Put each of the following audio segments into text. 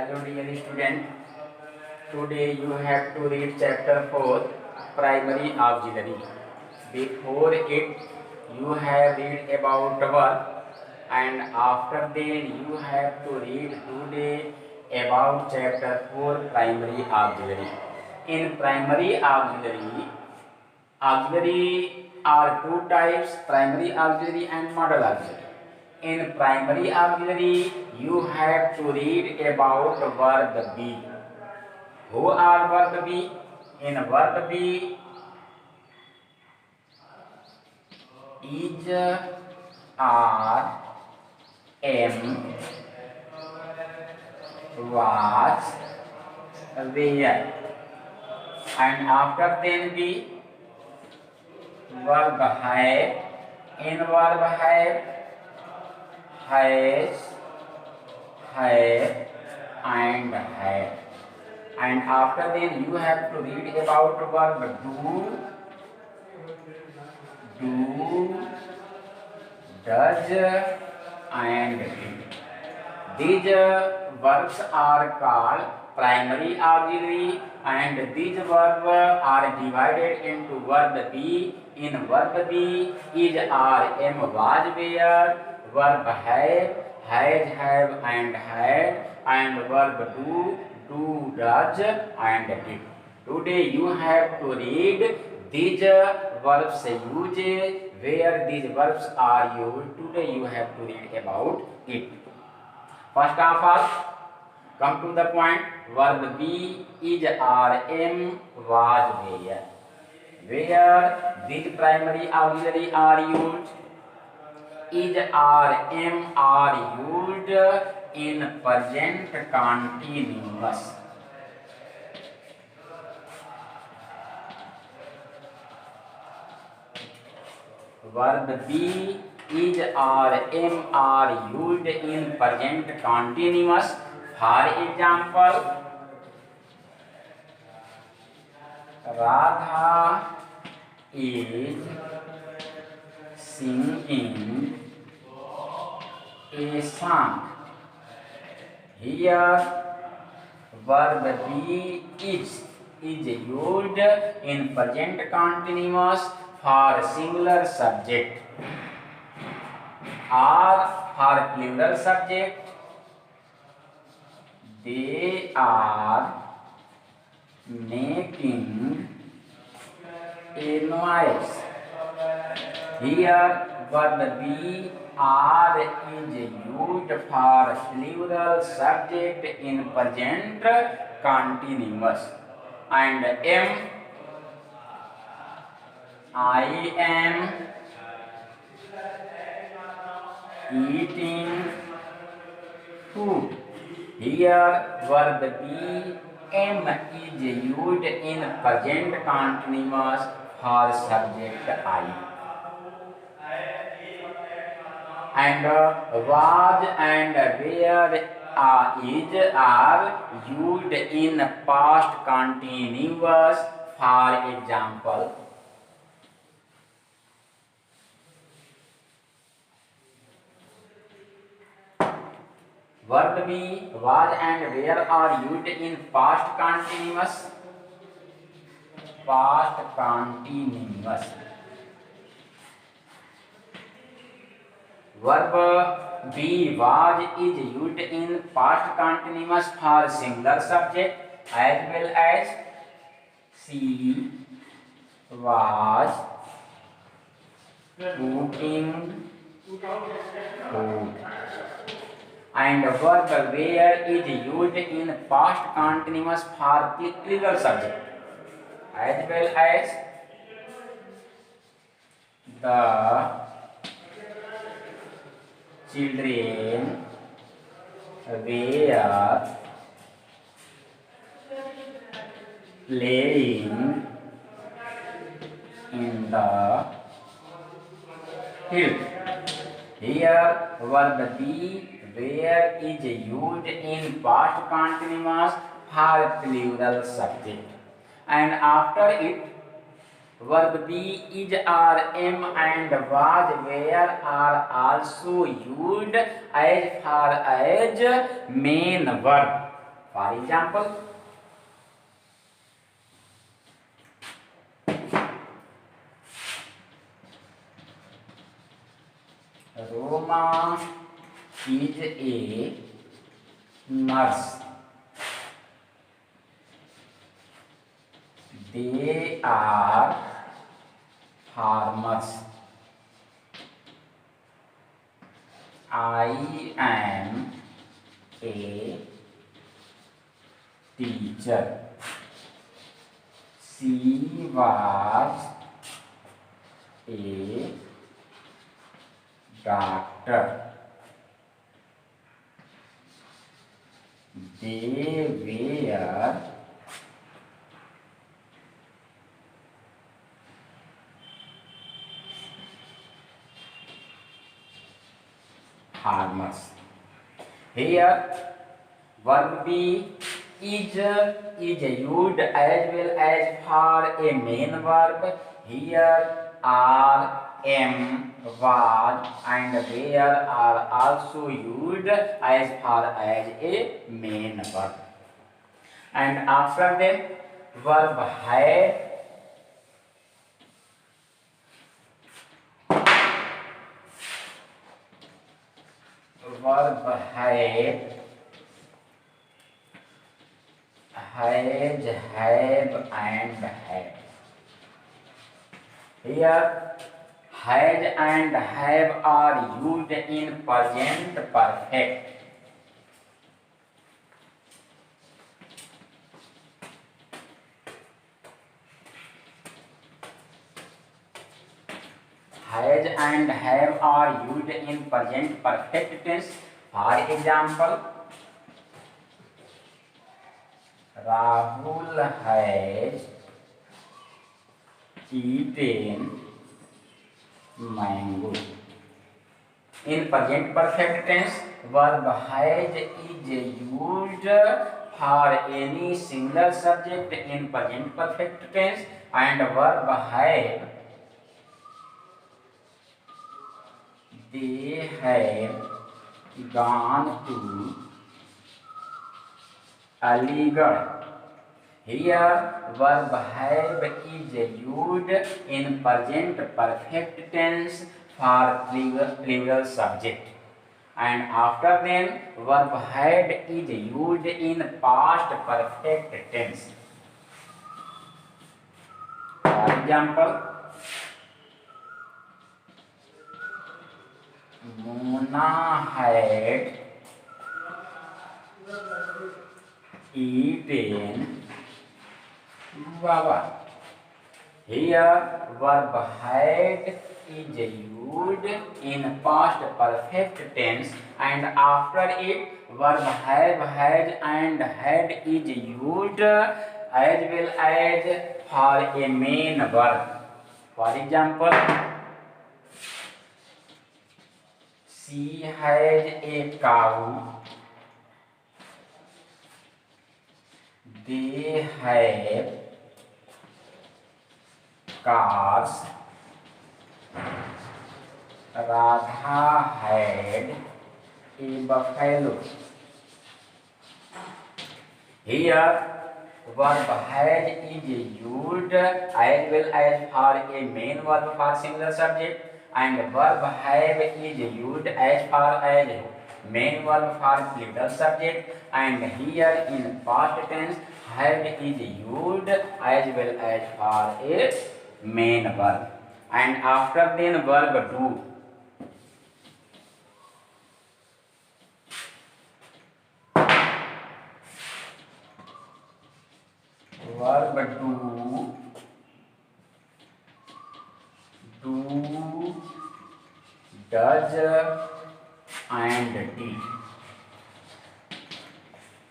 Hello dear student. Today you have to read chapter 4 primary auxiliary. Before it you have read about verb and after then you have to read today about chapter 4 primary auxiliary. In primary auxiliary are two types, primary auxiliary and modal auxiliary. In primary auxiliary, you have to read about verb be. Who are verb be? In verb be, is, are, am, was, were, and after then be verb have. In verb have, has, have, and had. And after then you have to read about verb do, does, and did. These verbs are called primary auxiliary, and these verbs are divided into verb be. In verb be is, are, am, was, were, verb have, has, have, and had, and verb do, does, and did. Today you have to read these verbs used, where these verbs are used. Today you have to read about it. First of all, come to the point. Verb be is, are, am, was, were. Where these primary auxiliary are used, is, are, am are used in present continuous. Verb be is, are, am are used in present continuous. For example, Radha is singing a song. Here, verb be is used in present continuous for singular subject or for plural subject. They are making a noise. Here, verb be are is used for plural subject in present continuous. And am, I am eating food. Here, verb be am is used in present continuous for subject I. And was and where is are used in past continuous. For example, verb be, was and where are used in past continuous. Past continuous. Verb be, was is used in past continuous for singular subject as well as she was cooking food. And verb where is used in past continuous for plural subject as well as the children were playing in the field. Here, verb be where is used in past continuous for plural subject, and after it, verb be is, are, am, and was, were are also used as far as main verb. For example, Roma is a nurse. They are farmers. I am a teacher. She was a doctor. They were farmers. Here, verb be is used as well as for a main verb. Here, are, am, was, and where are also used as far as a main verb. And after that, verb had, verb had, has, have, and had. Here, has and have are used in present perfect. Has and have are used in present perfect tense. For example, Rahul has eaten mango. In present perfect tense, verb has is used for any single subject in present perfect tense, and verb have, they have gone to Aligarh. Here, verb have is used in present perfect tense for trivial subject, and after then, verb had is used in past perfect tense. For example, Mona had eaten guava. Here, verb had is used in past perfect tense, and after it, verb have, has, and had is used as well as for a main verb. For example, she has a cow. They have cars. Radha had a buffalo. Here, verb had is used as well as for a main verb for singular subject, and verb have is used as far as main verb for plural subject, and here in past tense, have is used as well as for a main verb, and after then verb do. Verb do, does, and did.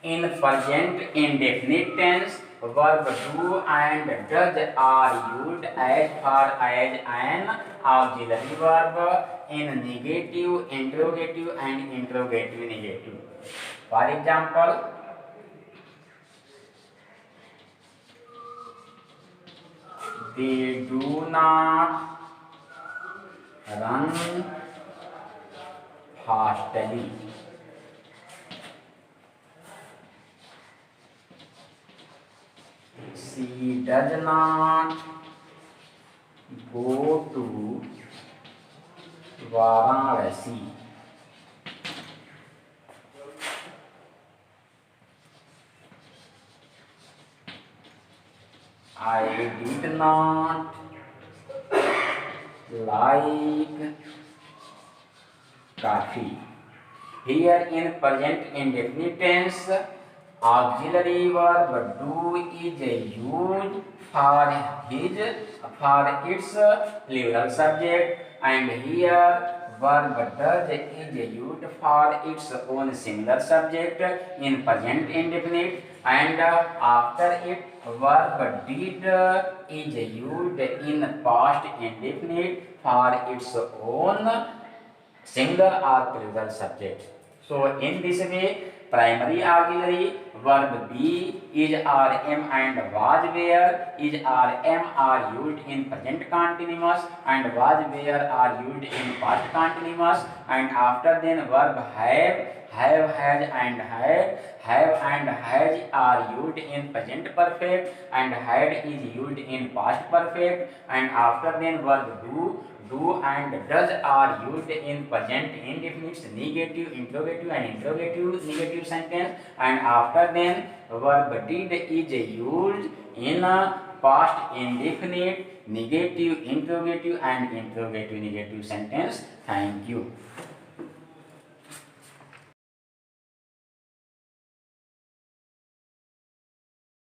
In present indefinite tense, verb do and does are used as far as an auxiliary verb in negative, interrogative, and interrogative negative. For example, they do not run fastly. she does not go to Varanasi. I did not like coffee. Here in present indefinite tense, auxiliary verb do is used for its plural subject, and here verb does is used for its own singular subject in present indefinite, and after it verb did is used in past indefinite for its own singular or plural subject. So in this way, primary auxiliary verb be, is, are, am, and was, where is, are, am are used in present continuous, and was, where are used in past continuous, and after then verb have, has, and had, have and has are used in present perfect, and had is used in past perfect, and after then verb do and does are used in present indefinite, negative, interrogative, and interrogative negative sentence, and after then verb did is used in a past indefinite, negative, interrogative, and interrogative negative sentence. Thank you.